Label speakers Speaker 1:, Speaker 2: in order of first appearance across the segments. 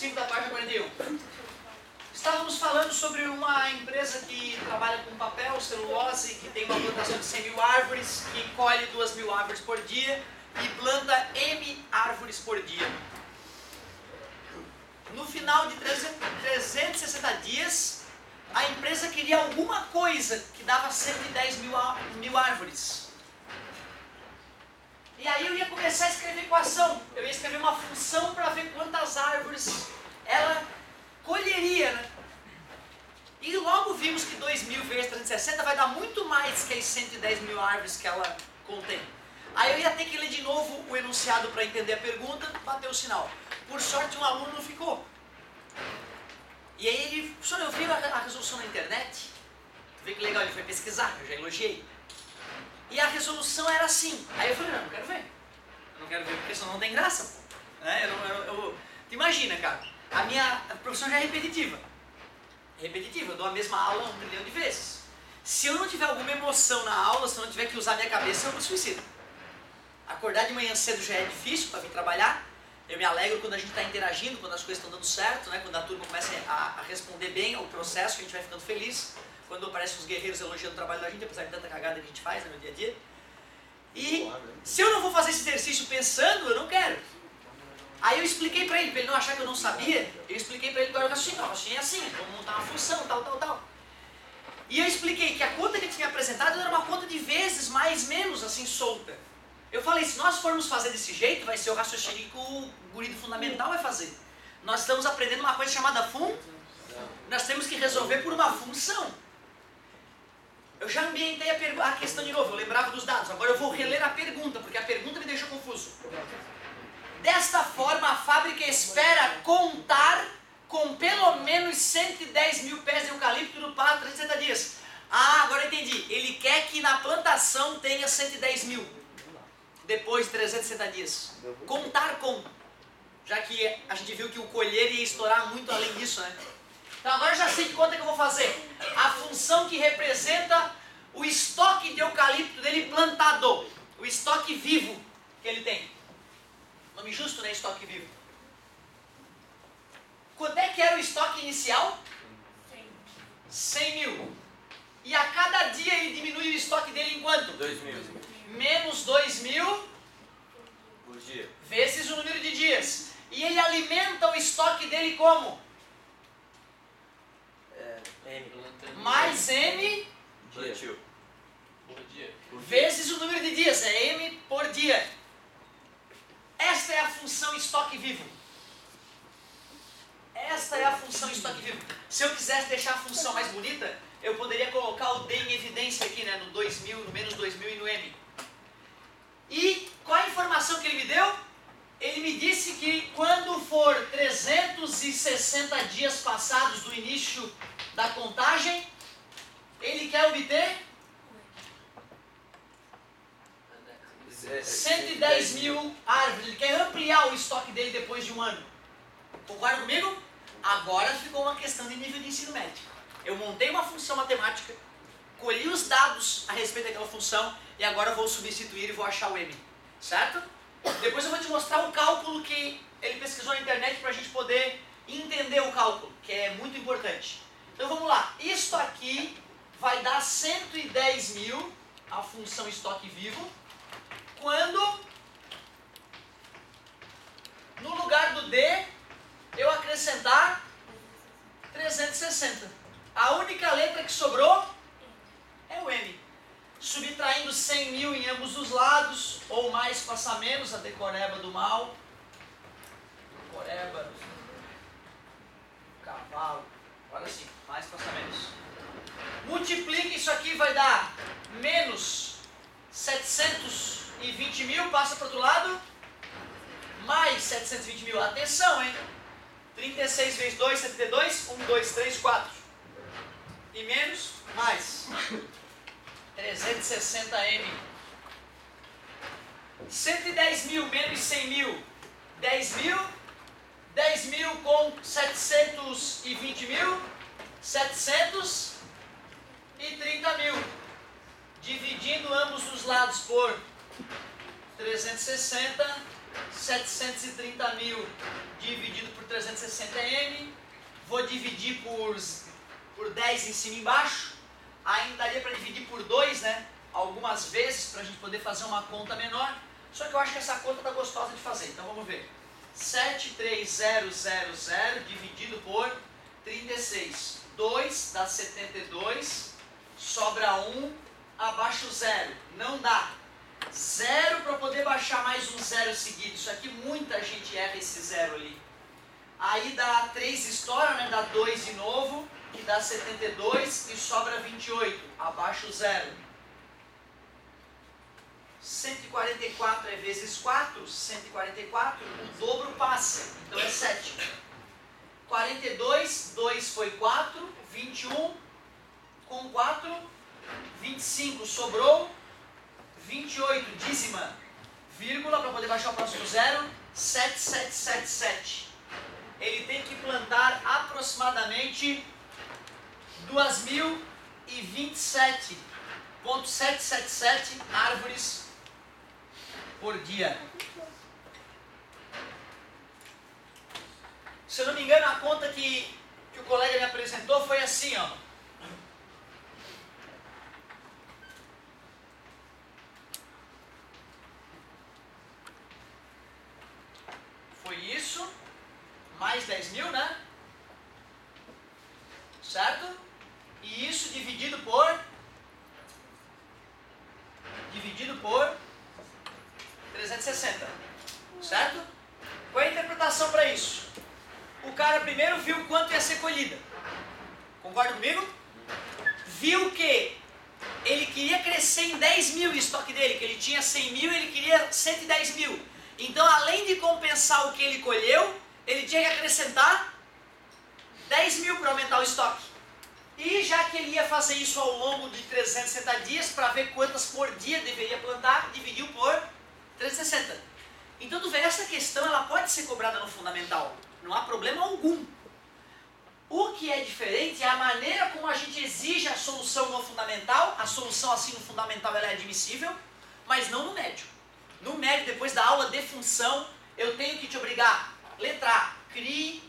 Speaker 1: 5 da página 41. Estávamos falando sobre uma empresa que trabalha com papel, celulose, que tem uma plantação de 100 mil árvores, que colhe 2.000 árvores por dia e planta M árvores por dia. No final de 360 dias, a empresa queria alguma coisa que dava 110 mil árvores. E aí eu ia começar a escrever equação. Eu ia escrever uma função para ver quantas árvores ela colheria, né? E logo vimos que 2.000 vezes 360 vai dar muito mais que as 110 mil árvores que ela contém. Aí eu ia ter que ler de novo o enunciado para entender a pergunta, bater o sinal. Por sorte um aluno não ficou. E aí ele, professor, eu vi a resolução na internet. Tu vê que legal, ele foi pesquisar, eu já elogiei. E a resolução era assim. Aí eu falei, não quero ver. Eu não quero ver porque senão não tem graça. Né? Tu imagina, cara, a profissão já é repetitiva. Eu dou a mesma aula 1 milhão de vezes. Se eu não tiver alguma emoção na aula, se eu não tiver que usar minha cabeça, eu me suicido. Acordar de manhã cedo já é difícil para vir trabalhar. Eu me alegro quando a gente está interagindo, quando as coisas estão dando certo, né? Quando a turma começa a responder bem ao processo, que a gente vai ficando feliz. Quando aparecem os guerreiros elogiando o trabalho da gente, apesar de tanta cagada que a gente faz, né, no dia a dia. E se eu não vou fazer esse exercício pensando, eu não quero. Aí eu expliquei para ele não achar que eu não sabia, eu expliquei para ele qual era o raciocínio. O raciocínio é assim, vamos montar uma função, tal. E eu expliquei que a conta que ele tinha apresentado era uma conta de vezes, mais menos, assim, solta. Eu falei, se nós formos fazer desse jeito, vai ser o raciocínio que o guri do fundamental vai fazer. Nós estamos aprendendo uma coisa chamada nós temos que resolver por uma função. Eu já ambientei a questão de novo, eu lembrava dos dados, agora eu vou reler a pergunta, porque a pergunta me deixou confuso. Desta forma, a fábrica espera contar com pelo menos 110 mil pés de eucalipto no prazo de 360 dias. Ah, agora eu entendi. Ele quer que na plantação tenha 110 mil. Depois de 360 dias. Contar com. Já que a gente viu que o colher ia estourar muito além disso, né? Então agora eu já sei que conta que eu vou fazer. A função que representa o estoque de eucalipto dele plantado. O estoque vivo que ele tem. Nome justo, né? Estoque vivo. Quanto é que era o estoque inicial? 100 mil. E a cada dia ele diminui o estoque dele em quanto?
Speaker 2: 2.000.
Speaker 1: Menos 2.000
Speaker 2: Por dia.
Speaker 1: Vezes o número de dias. E ele alimenta o estoque dele como?
Speaker 2: M.
Speaker 1: Mais M
Speaker 2: Plantio.
Speaker 1: vezes o número de dias. É M por dia. Esta é a função estoque vivo. Esta é a função estoque vivo. Se eu quisesse deixar a função mais bonita, eu poderia colocar o D em evidência aqui, né? No 2.000, no menos 2.000 e no M. E qual a informação que ele me deu? Ele me disse que quando for 360 dias passados do início da contagem, ele quer obter 110 mil árvores. Ele quer ampliar o estoque dele depois de um ano. Concorda comigo? Agora ficou uma questão de nível de ensino médio. Eu montei uma função matemática, colhi os dados a respeito daquela função e agora eu vou substituir e vou achar o M. Certo? Depois eu vou te mostrar o cálculo que ele pesquisou na internet para a gente poder entender o cálculo, que é muito importante. Então vamos lá. Isto aqui vai dar 110 mil, a função estoque vivo, quando no lugar do D eu acrescentar 360. A única letra que sobrou é o M. Subtraindo 100 mil em ambos os lados, ou mais passa menos, a decoreba do mal. Decoreba, cavalo. Agora sim, mais passa menos. Multiplica, isso aqui vai dar menos 720 mil, passa para o outro lado. Mais 720 mil, atenção, hein? 36 vezes 2, 72, 1, 2, 3, 4. E menos, mais 360M. 110 mil menos 100 mil, 10 mil. 10 mil com 720 mil, 730 mil. Dividindo ambos os lados por 360, 730.000 dividido por 360m. Vou dividir por 10 em cima e embaixo. Ainda daria para dividir por 2, né? Algumas vezes, para a gente poder fazer uma conta menor. Só que eu acho que essa conta está gostosa de fazer. Então vamos ver. 73000 dividido por 36. 2 dá 72. Sobra 1. Abaixo 0. Não dá. 0 para poder baixar mais um 0 seguido. Isso aqui muita gente erra esse 0 ali. Aí dá 3 estoura, né? Dá 2 de novo. Que dá 72 e sobra 28. Abaixo 0. 144 é vezes 4, 144, o dobro passa, então é 7. 42, 2 foi 4, 21 com 4, 25 sobrou, 28 dízima, vírgula, para poder baixar o próximo 0, 7777. Ele tem que plantar aproximadamente 2.027,777 árvores por dia. Se eu não me engano, a conta que o colega me apresentou foi assim, ó. Foi isso, mais 10.000, né? Certo? E isso dividido por 360, certo? Qual é a interpretação para isso? O cara primeiro viu quanto ia ser colhida. Concorda comigo? Viu que ele queria crescer em 10.000 o estoque dele, que ele tinha 100.000 e ele queria 110.000. Então, além de compensar o que ele colheu, ele tinha que acrescentar 10.000 para aumentar o estoque. E já que ele ia fazer isso ao longo de 360 dias, para ver quantas por dia deveria plantar, dividiu por 360. Então, tu vê, essa questão ela pode ser cobrada no fundamental. Não há problema algum. O que é diferente é a maneira como a gente exige a solução no fundamental. A solução assim no fundamental ela é admissível, mas não no médio. No médio, depois da aula de função, eu tenho que te obrigar. Letra A, crie,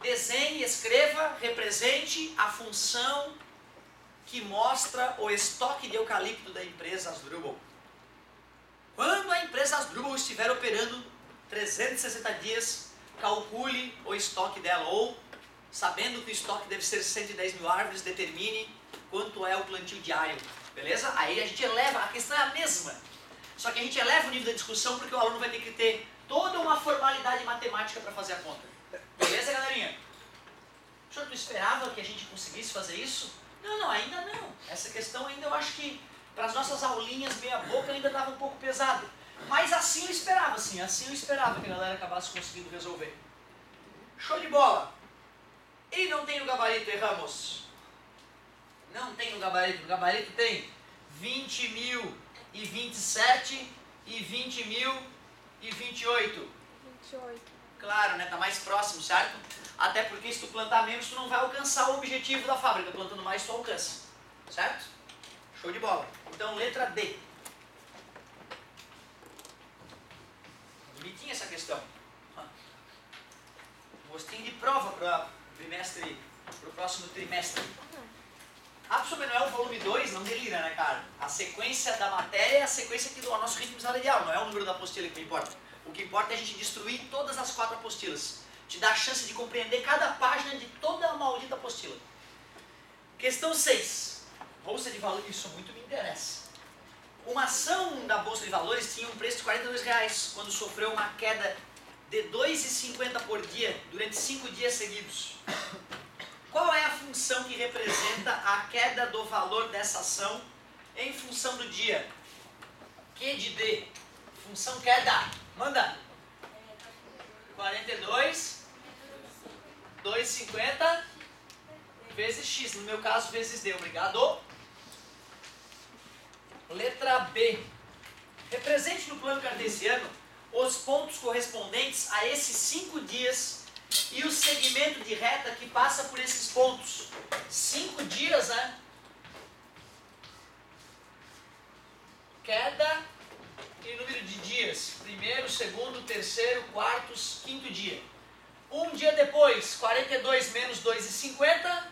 Speaker 1: desenhe, escreva, represente a função que mostra o estoque de eucalipto da empresa Asdrubal. Quando a empresa Asdrubal estiver operando 360 dias, calcule o estoque dela, ou sabendo que o estoque deve ser 110.000 árvores, determine quanto é o plantio diário, beleza? Aí a gente eleva, a questão é a mesma, só que a gente eleva o nível da discussão porque o aluno vai ter que ter toda uma formalidade matemática para fazer a conta. Beleza, galerinha? O senhor não esperava que a gente conseguisse fazer isso? Não, ainda não. Essa questão ainda eu acho que para as nossas aulinhas meia boca ainda estava um pouco pesado. Mas assim eu esperava, sim. Assim eu esperava que a galera acabasse conseguindo resolver. Show de bola! E não tem no gabarito, erramos. Não tem no gabarito. No gabarito tem 20.027 e 20.028.
Speaker 3: 28.
Speaker 1: Claro, né? Tá mais próximo, certo? Até porque se tu plantar menos, tu não vai alcançar o objetivo da fábrica. Plantando mais, tu alcança. Certo? Show de bola. Então, letra D. Bonitinha essa questão. Gostinho de prova para o próximo trimestre. Absolutamente não é o volume 2, não delira, né, cara? A sequência da matéria é a sequência aqui do nosso ritmo salarial, não é o número da apostila que me importa. O que importa é a gente destruir todas as 4 apostilas. Te dá a chance de compreender cada página de toda a maldita apostila. Questão 6. Bolsa de valores, isso muito me interessa. Uma ação da Bolsa de Valores tinha um preço de R$42 quando sofreu uma queda de 2,50 por dia durante 5 dias seguidos. Qual é a função que representa a queda do valor dessa ação em função do dia? Q de D. Função queda. Manda. 42, 2,50 vezes X. No meu caso, vezes D. Obrigado. Letra B. Represente no plano cartesiano os pontos correspondentes a esses 5 dias e o segmento de reta que passa por esses pontos. 5 dias, né? Queda e número de dias. primeiro, segundo, terceiro, quarto, quinto dia. Um dia depois, 42 menos 2,50,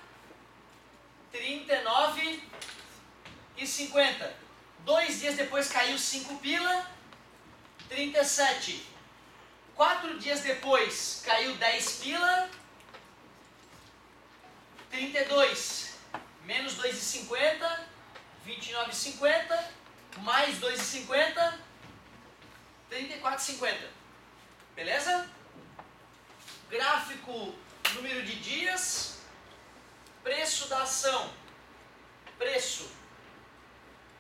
Speaker 1: 39,50. 2 dias depois caiu 5 pila, 37. 4 dias depois caiu 10 pila, 32 menos 2,50, 29,50, mais 2,50, 34,50. Beleza? Gráfico, número de dias, preço da ação, preço.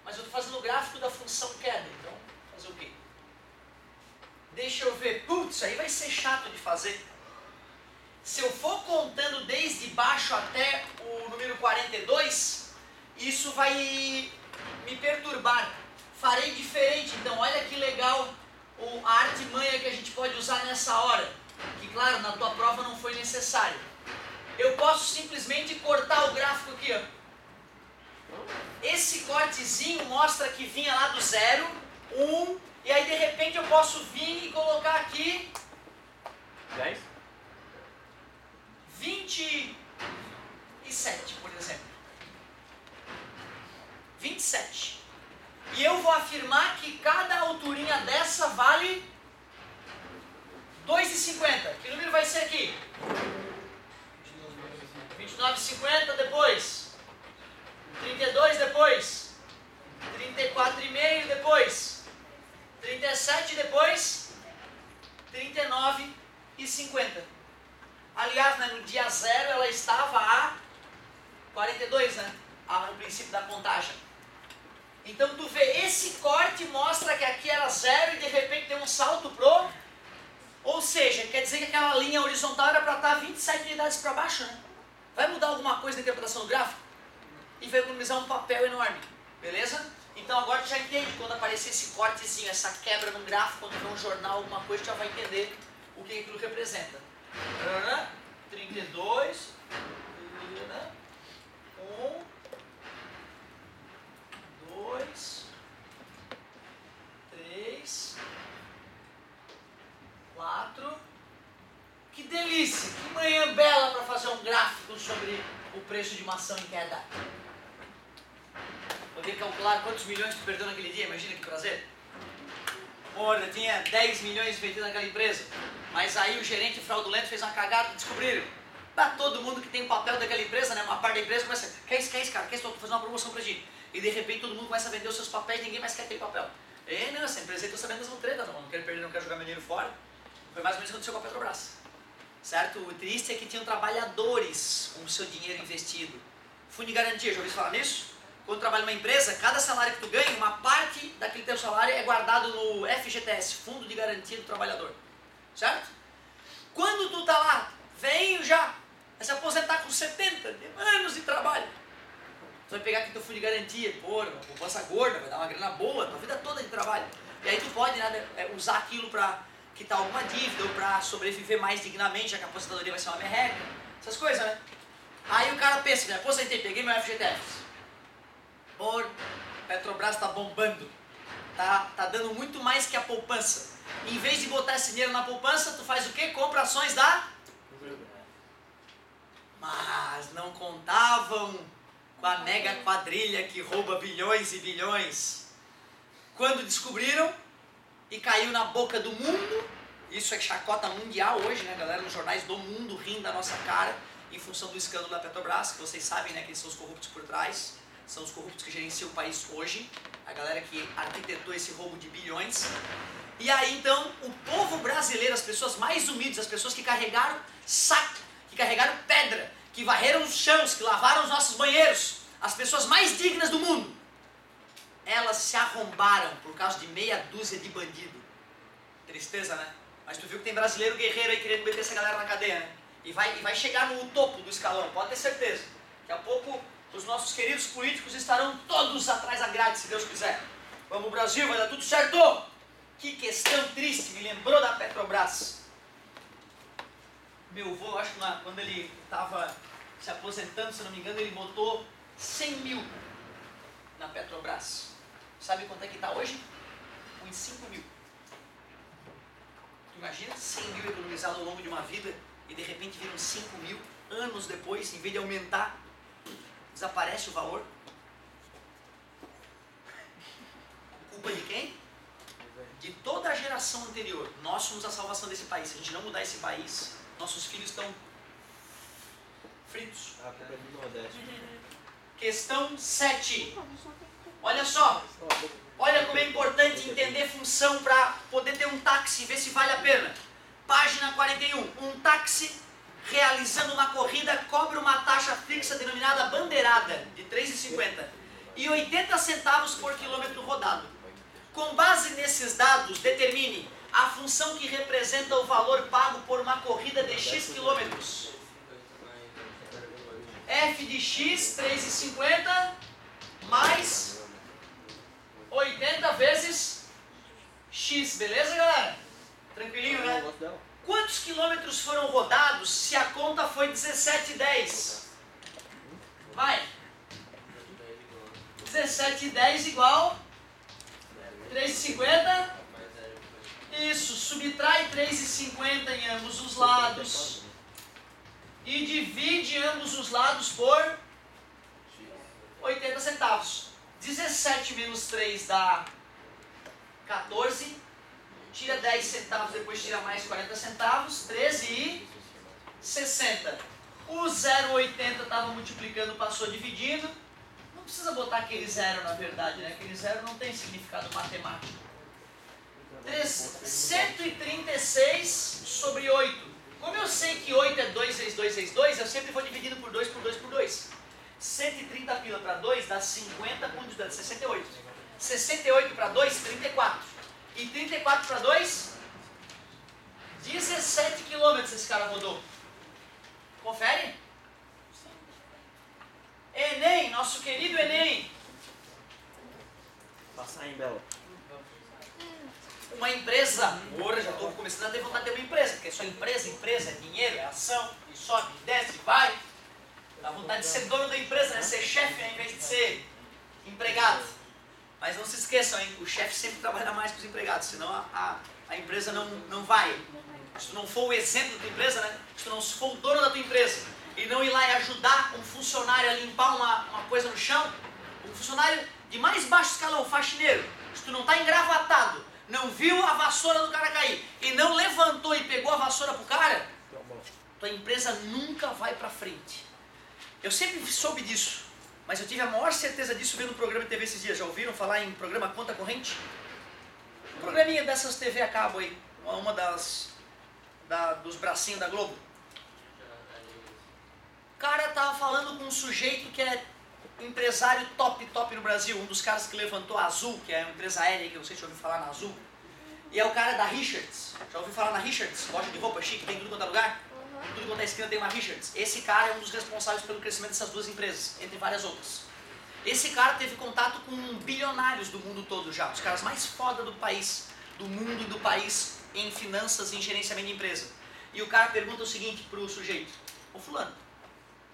Speaker 1: Mas eu estou fazendo o gráfico da função queda, então fazer o quê? Deixa eu ver, putz, aí vai ser chato de fazer. Se eu for contando desde baixo até o número 42, isso vai me perturbar. Farei diferente, então olha que legal a artimanha que a gente pode usar nessa hora. Que claro, na tua prova não foi necessário. Eu posso simplesmente cortar o gráfico aqui, ó. Esse cortezinho mostra que vinha lá do 0, 1, e aí de repente eu posso vir e colocar aqui
Speaker 2: 10?
Speaker 1: 27, por exemplo. 27. E eu vou afirmar que cada alturinha dessa vale 2,50. Que número vai ser aqui? 29,50 depois. 32 depois. 34,5 depois. 37 depois. 39,50. Aliás, né, no dia 0 ela estava a 42, né? No princípio da contagem. Então tu vê, esse corte mostra que aqui era 0 e de repente tem um salto pro... Ou seja, quer dizer que aquela linha horizontal era para estar 27 unidades para baixo, né? Vai mudar alguma coisa na interpretação do gráfico? E vai economizar um papel enorme, beleza? Então agora tu já entende, quando aparecer esse cortezinho, essa quebra no gráfico, quando ver um jornal, alguma coisa, tu já vai entender o que aquilo representa. 32, 1, 2, 3, 4. Que delícia! Que manhã bela para fazer um gráfico sobre o preço de uma ação em queda. Poder calcular quantos milhões tu perdeu naquele dia, imagina que prazer. Porra, tinha 10 milhões investido naquela empresa, mas aí o gerente fraudulento fez uma cagada e descobriram. Pra todo mundo que tem o papel daquela empresa, né, uma parte da empresa começa a dizer, quer isso, cara, quer isso, tô fazendo uma promoção pra ti. E de repente todo mundo começa a vender os seus papéis, ninguém mais quer aquele papel. Não, essa empresa aí tá sabendo dessa treta, não quero perder, não quero jogar meu dinheiro fora. Foi mais ou menos o que aconteceu com a Petrobras. Certo? O triste é que tinham trabalhadores com o seu dinheiro investido. Fundo de garantia, já ouviu falar nisso? Quando tu trabalha numa empresa, cada salário que tu ganha, uma parte daquele teu salário é guardado no FGTS, Fundo de Garantia do Trabalhador. Certo? Quando tu tá lá, venho já, vai se aposentar com 70 anos de trabalho. Tu vai pegar aqui teu fundo de garantia, porra, uma poupança gorda, vai dar uma grana boa, tua vida toda de trabalho. E aí tu pode, né, usar aquilo para quitar alguma dívida ou para sobreviver mais dignamente, já que a aposentadoria vai ser uma merreca, essas coisas, né? Aí o cara pensa, me aposentei, peguei meu FGTS. Por Petrobras tá bombando, tá dando muito mais que a poupança. Em vez de botar esse dinheiro na poupança, tu faz o quê? Compra ações da... Mas não contavam com a mega quadrilha que rouba bilhões e bilhões. Quando descobriram e caiu na boca do mundo, isso é chacota mundial hoje, né, galera, nos jornais do mundo rindo da nossa cara, em função do escândalo da Petrobras, que vocês sabem, né, que eles são os corruptos por trás, são os corruptos que gerenciam o país hoje, a galera que arquitetou esse roubo de bilhões. E aí então, o povo brasileiro, as pessoas mais humildes, as pessoas que carregaram saco, que carregaram pedra, que varreram os chãos, que lavaram os nossos banheiros, as pessoas mais dignas do mundo, elas se arrombaram por causa de meia dúzia de bandido. Tristeza, né? Mas tu viu que tem brasileiro guerreiro aí querendo meter essa galera na cadeia, né? E vai chegar no topo do escalão, pode ter certeza. Daqui a pouco os nossos queridos políticos estarão todos atrás da grade, se Deus quiser. Vamos Brasil, vai dar tudo certo! Que questão triste, me lembrou da Petrobras. Meu avô, acho que quando ele estava se aposentando, se não me engano, ele botou 100 mil na Petrobras. Sabe quanto é que está hoje? Uns 5 mil. Imagina 100 mil economizados ao longo de uma vida e de repente viram 5 mil anos depois, em vez de aumentar, desaparece o valor. Culpa de quem? De toda a geração anterior. Nós somos a salvação desse país. Se a gente não mudar esse país, nossos filhos estão fritos. Questão 7. Olha só. Olha como é importante entender função para poder ter um táxi e ver se vale a pena. Página 41. Um táxi realizando uma corrida cobra uma taxa fixa denominada bandeirada de R$ 3,50 e 80 centavos por quilômetro rodado. Com base nesses dados, determine a função que representa o valor pago por uma corrida de X quilômetros. F de X, 3,50 mais 80 vezes X, beleza, galera? Tranquilinho, né? Quantos quilômetros foram rodados se a conta foi 17,10? Vai. 17,10 igual 3,50. Isso, subtrai 3,50 em ambos os lados. E divide ambos os lados por 80 centavos. 17 menos 3 dá 14. Tira 10 centavos, depois tira mais 40 centavos. 13,60. O 0,80 estava multiplicando, passou dividindo. Não precisa botar aquele zero na verdade, né? Aquele zero não tem significado matemático. 136 sobre 8. Como eu sei que 8 é 2 vezes 2 vezes 2, eu sempre vou dividindo por 2 por 2 por 2. 130 pila para 2 dá 50 com 68. 68 para 2, 34. E 34 para 2, 17 quilômetros esse cara rodou. Confere? Enem, nosso querido Enem.
Speaker 2: Passar em Belo.
Speaker 1: Uma empresa, porra, já estou começando a ter vontade de ter uma empresa, porque é só empresa é dinheiro, é ação, e sobe, e desce, e vai. Dá vontade de ser dono da empresa, né? Ser chefe ao invés de ser empregado. Mas não se esqueçam, hein? O chefe sempre trabalha mais que os empregados, senão a empresa não vai. Se tu não for o exemplo da tua empresa, né? Se tu não for o dono da tua empresa e não ir lá e ajudar um funcionário a limpar uma coisa no chão, um funcionário de mais baixo escalão, faxineiro, se tu não está engravatado, não viu a vassoura do cara cair e não levantou e pegou a vassoura pro cara, tua empresa nunca vai para frente. Eu sempre soube disso, mas eu tive a maior certeza disso vendo um programa de TV esses dias. Já ouviram falar em programa Conta Corrente? Um programinha dessas TV a cabo aí, uma dos bracinhos da Globo. O cara tava falando com um sujeito que é empresário top no Brasil, um dos caras que levantou a Azul, que é uma empresa aérea, que eu não sei se já ouviu falar na Azul. E é o cara da Richards. Já ouviu falar na Richards? Loja de roupa chique, tem tudo quanto é lugar? Tudo quanto é esquina tem uma Richards. Esse cara é um dos responsáveis pelo crescimento dessas duas empresas, entre várias outras. Esse cara teve contato com bilionários do mundo todo já, os caras mais foda do país, do mundo e do país em finanças e em gerenciamento de empresa. E o cara pergunta o seguinte pro sujeito: ô fulano,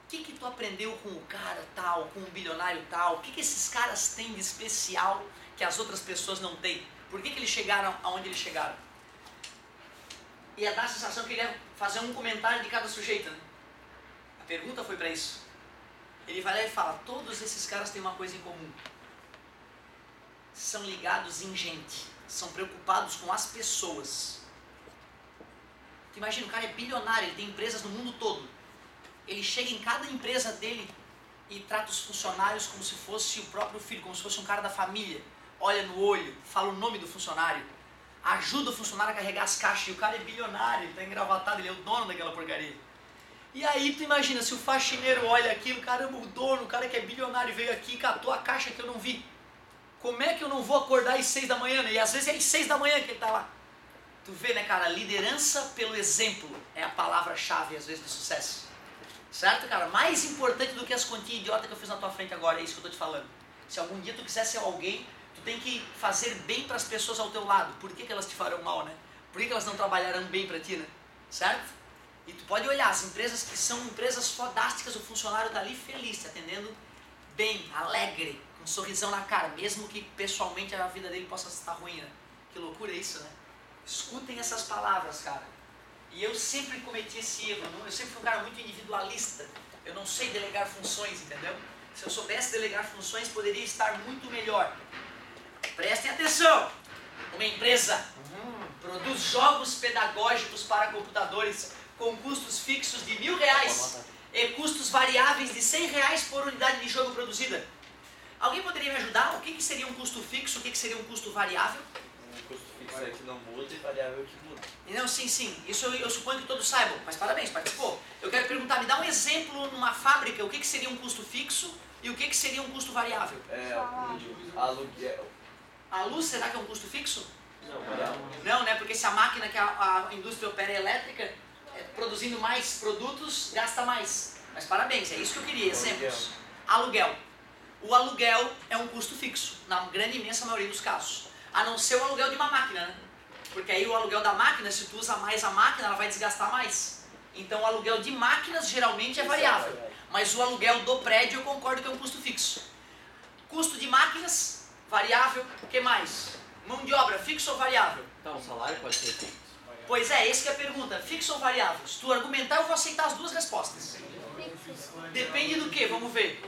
Speaker 1: o que tu aprendeu com o cara tal, com o bilionário tal? O que esses caras têm de especial que as outras pessoas não têm? Por que eles chegaram aonde eles chegaram? E dá a sensação que ele ia fazer um comentário de cada sujeito, né? A pergunta foi para isso. Ele vai lá e fala: todos esses caras têm uma coisa em comum. São ligados em gente. São preocupados com as pessoas. Tu imagina, o cara é bilionário, ele tem empresas no mundo todo. Ele chega em cada empresa dele e trata os funcionários como se fosse o próprio filho, como se fosse um cara da família. Olha no olho, fala o nome do funcionário, ajuda o funcionário a carregar as caixas. E o cara é bilionário, ele está engravatado, ele é o dono daquela porcaria. E aí tu imagina, se o faxineiro olha aquilo, caramba, o dono, o cara que é bilionário veio aqui e catou a caixa que eu não vi. Como é que eu não vou acordar às 6 da manhã, né? E às vezes é às 6 da manhã que ele está lá. Tu vê, né, cara, liderança pelo exemplo é a palavra-chave, às vezes, do sucesso. Certo, cara? Mais importante do que as continhas idiotas que eu fiz na tua frente agora, é isso que eu tô te falando. Se algum dia tu quiser ser alguém, tu tem que fazer bem para as pessoas ao teu lado. Por que elas te farão mal, né? Por que elas não trabalharão bem para ti, né? Certo? E tu pode olhar, as empresas que são empresas fodásticas, o funcionário tá ali feliz, te atendendo bem, alegre, com um sorrisão na cara, mesmo que pessoalmente a vida dele possa estar ruim, né? Que loucura isso, né? Escutem essas palavras, cara. E eu sempre cometi esse erro. Eu sempre fui um cara muito individualista. Eu não sei delegar funções, entendeu? Se eu soubesse delegar funções, poderia estar muito melhor. Prestem atenção. Uma empresa produz jogos pedagógicos para computadores com custos fixos de R$1.000 e custos variáveis de R$100 por unidade de jogo produzida. Alguém poderia me ajudar? O que seria um custo fixo? O que seria um custo variável?
Speaker 2: Um custo fixo é que não muda e variável que muda.
Speaker 1: Não, sim. Isso eu suponho que todos saibam. Mas parabéns, participou. Eu quero perguntar, me dá um exemplo numa fábrica, o que seria um custo fixo e o que seria um custo variável?
Speaker 2: Aluguel.
Speaker 1: A luz, será que é um custo fixo?
Speaker 2: Não, variável.
Speaker 1: Não, né? Porque se a máquina que a indústria opera é elétrica, produzindo mais produtos, gasta mais. Mas parabéns, é isso que eu queria, exemplos. Aluguel. O aluguel é um custo fixo, na grande imensa maioria dos casos. A não ser o aluguel de uma máquina, né? Porque aí o aluguel da máquina, se tu usa mais a máquina, ela vai desgastar mais. Então o aluguel de máquinas geralmente é variável. Mas o aluguel do prédio eu concordo que é um custo fixo. Custo de máquinas, variável. O que mais? Mão de obra, fixo ou variável?
Speaker 2: Então, o salário pode ser fixo.
Speaker 1: Pois é, essa que é a pergunta. Fixo ou variável? Se tu argumentar, eu vou aceitar as duas respostas. Depende do que? Vamos ver.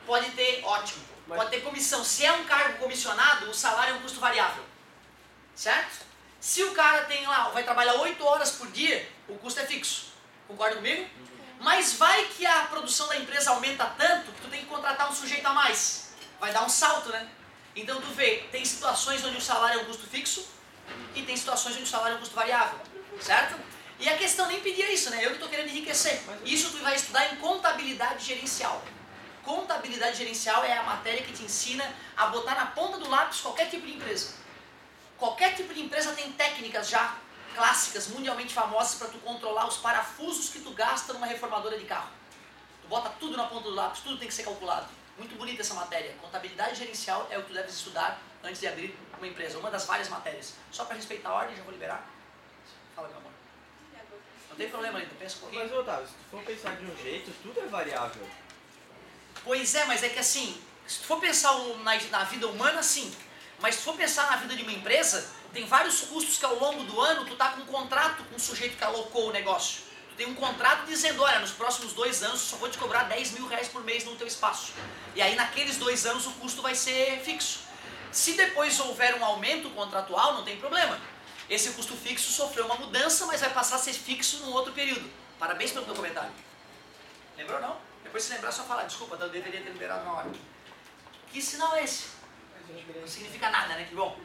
Speaker 1: Pode ter, ótimo. Pode ter comissão. Se é um cargo comissionado, o salário é um custo variável. Certo? Se o cara tem lá, vai trabalhar 8 horas por dia, o custo é fixo. Concorda comigo? Mas vai que a produção da empresa aumenta tanto que tu tem que contratar um sujeito a mais. Vai dar um salto, né? Então tu vê, tem situações onde o salário é um custo fixo e tem situações onde o salário é um custo variável. Certo? E a questão nem pedia isso, né? Eu que estou querendo enriquecer. Isso tu vai estudar em contabilidade gerencial. Contabilidade gerencial é a matéria que te ensina a botar na ponta do lápis qualquer tipo de empresa. Qualquer tipo de empresa tem técnicas já clássicas, mundialmente famosas, para tu controlar os parafusos que tu gasta numa reformadora de carro. Tu bota tudo na ponta do lápis, tudo tem que ser calculado. Muito bonita essa matéria. Contabilidade gerencial é o que tu deves estudar antes de abrir uma empresa. Uma das várias matérias. Só para respeitar a ordem, já vou liberar. Fala, meu amor. Não tem problema, Linda. Pensa um pouquinho.
Speaker 2: Mas, Otávio, se tu for pensar de um jeito, tudo é variável.
Speaker 1: Pois é, mas é que assim, se tu for pensar na vida humana, sim. Mas se tu for pensar na vida de uma empresa, tem vários custos que ao longo do ano tu tá com um contrato com o sujeito que alocou o negócio. Tu tem um contrato dizendo, olha, nos próximos 2 anos eu só vou te cobrar R$10.000 por mês no teu espaço. E aí naqueles 2 anos o custo vai ser fixo. Se depois houver um aumento contratual, não tem problema. Esse custo fixo sofreu uma mudança, mas vai passar a ser fixo num outro período. Parabéns pelo teu comentário. Lembrou não? Depois se lembrar, só falar, desculpa, eu deveria ter liberado na hora. Que sinal é esse? Não significa nada, né? Que bom.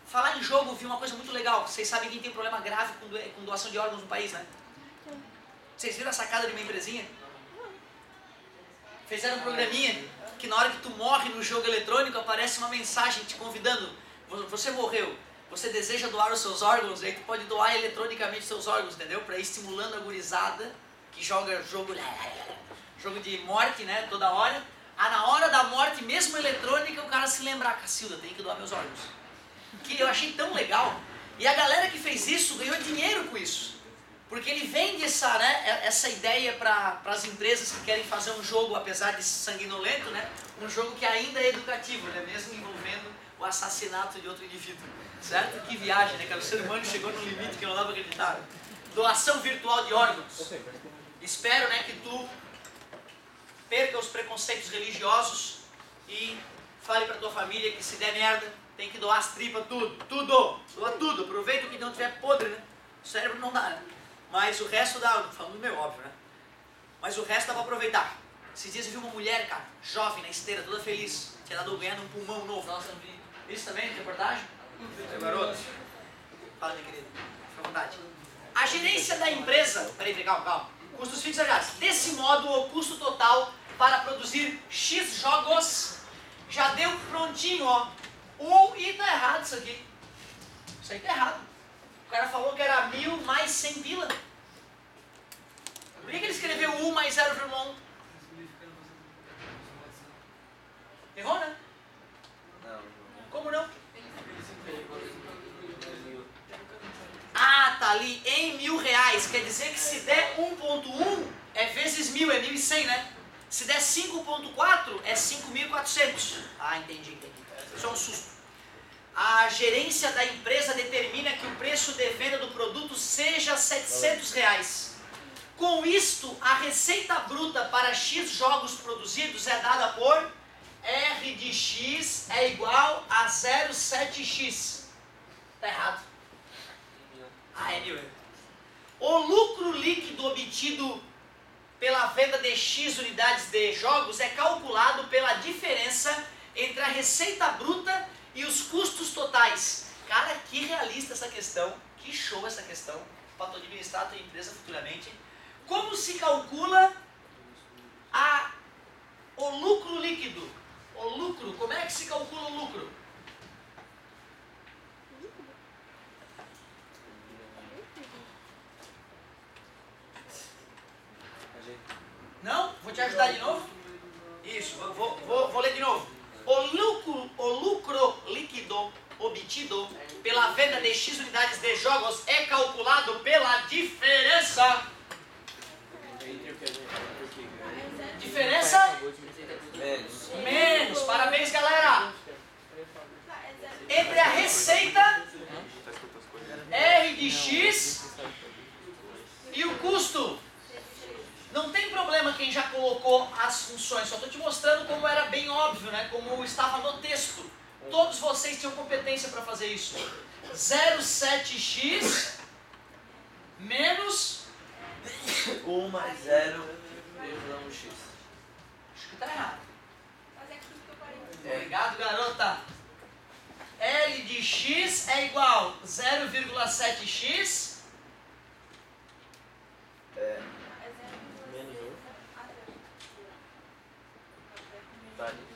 Speaker 1: Falar em jogo, vi uma coisa muito legal. Vocês sabem quem tem problema grave com doação de órgãos no país, né? Vocês viram a sacada de uma empresinha? Fizeram um programinha que na hora que tu morre no jogo eletrônico aparece uma mensagem te convidando. Você morreu, você deseja doar os seus órgãos, aí tu pode doar eletronicamente os seus órgãos, entendeu? Para ir estimulando a gurizada que joga jogo de morte, né, toda hora. Na hora da morte, mesmo eletrônica, o cara se lembrar, Cacilda, tem que doar meus órgãos. Que eu achei tão legal. E a galera que fez isso ganhou dinheiro com isso. Porque ele vende essa ideia para as empresas que querem fazer um jogo, apesar de sanguinolento, né, um jogo que ainda é educativo, né, mesmo envolvendo o assassinato de outro indivíduo. Certo? Que viagem, né, cara? O ser humano chegou num limite que não dá para acreditar. Doação virtual de órgãos. Espero, né, que tu perca os preconceitos religiosos e fale pra tua família que se der merda, tem que doar as tripas, tudo, doa tudo, aproveita o que não tiver podre, né? O cérebro não dá, né? Mas o resto dá, falando do meu, óbvio, né? Mas o resto dá pra aproveitar. Esses dias eu vi uma mulher, cara, jovem, na esteira, toda feliz, tinha dado ganhando um pulmão novo. Nossa, eu vi. Isso também, reportagem? Meu garoto. Fala, minha querida, fica à vontade. A gerência da empresa, peraí, calma. Custos fixos, aliás. Desse modo, o custo total para produzir X jogos já deu prontinho, ó. E tá errado isso aqui. Isso aí tá errado. O cara falou que era 1.000 mais 100 pila. Por que ele escreveu 1 mais 0,1? Errou, né?
Speaker 2: Não.
Speaker 1: Como não? Tá ali em R$1.000. Quer dizer que se der 1.1 é vezes 1.000, é 1.100, né? Se der 5.4 é 5.400. Entendi. Isso é um susto. A gerência da empresa determina que o preço de venda do produto seja R$700. Com isto, a receita bruta para X jogos produzidos é dada por R de X é igual a 0,7X. Tá errado. Anyway. O lucro líquido obtido pela venda de X unidades de jogos é calculado pela diferença entre a receita bruta e os custos totais. Cara, que realista essa questão. Que show essa questão. Para tu administrar a tua empresa futuramente. Como se calcula o lucro líquido? O lucro, como é que se calcula o lucro? Não? Vou te ajudar de novo? Isso, vou ler de novo. O lucro líquido obtido pela venda de X unidades de jogos é calculado pela diferença. Diferença? Menos. Parabéns, galera. Entre a receita R de X e o custo. Não tem problema quem já colocou as funções, só estou te mostrando como era bem óbvio, né? Como estava no texto. Todos vocês tinham competência para fazer isso. 0,7x menos
Speaker 2: 1 mais 0,1x.
Speaker 1: Acho que está errado. Obrigado, garota. L de x é igual a 0,7x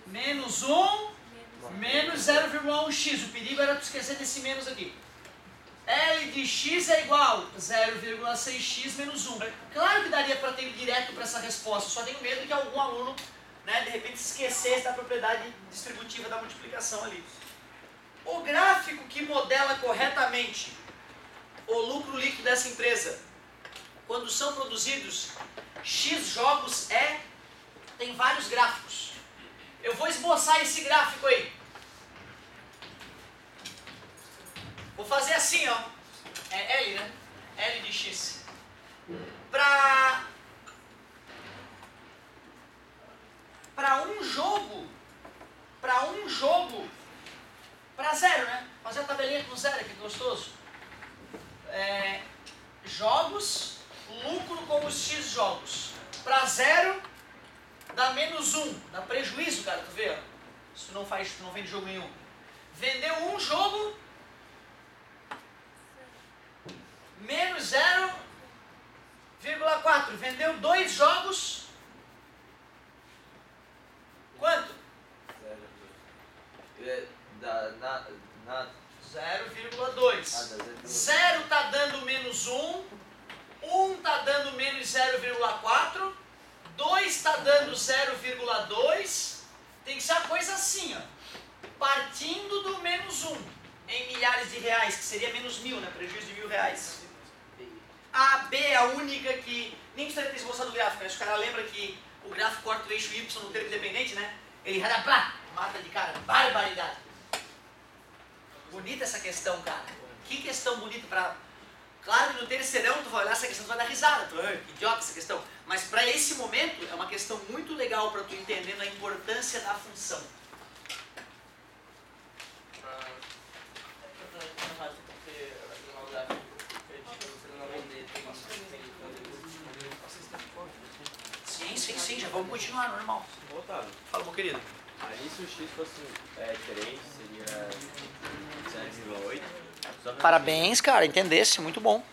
Speaker 1: menos 1 menos 0,1x. O perigo era tu esquecer desse menos aqui. L de x é igual a 0,6x menos 1. Claro que daria para ter ido direto para essa resposta, só tenho medo que algum aluno, né, de repente esquecesse da propriedade distributiva da multiplicação ali. O gráfico que modela corretamente o lucro líquido dessa empresa, quando são produzidos X jogos, tem vários gráficos. Eu vou esboçar esse gráfico aí. Vou fazer assim, ó. É L, né? L de X. Para um jogo, para zero, né? Fazer a tabelinha com zero aqui, gostoso. Jogos, lucro com os X jogos. Para zero, dá menos 1. Dá prejuízo, cara, tu vê, ó. Isso não vende jogo nenhum. Vendeu um jogo, menos 0,4. Vendeu 2 jogos, quanto? 0,2. 0 está dando menos 1, 1 está dando menos 0,4, 2 está dando 0,2. Tem que ser uma coisa assim, ó. Partindo do menos 1 em milhares de reais, que seria menos 1.000, né? Prejuízo de R$1.000. A B é a única que nem precisaria ter esboçado o gráfico, né? Se o cara lembra que o gráfico corta o eixo Y no termo independente, né? Ele mata de cara, barbaridade. Bonita essa questão, cara. Que questão bonita pra... Claro que no terceirão tu vai olhar essa questão, tu vai dar risada. Que idiota essa questão. Mas para esse momento é uma questão muito legal para tu entendendo a importância da função. Sim, já vamos continuar, normal.
Speaker 2: Otávio,
Speaker 1: Fala, meu querido.
Speaker 2: aí se o x fosse 3, seria 0,8.
Speaker 1: Parabéns, cara, entendesse, muito bom.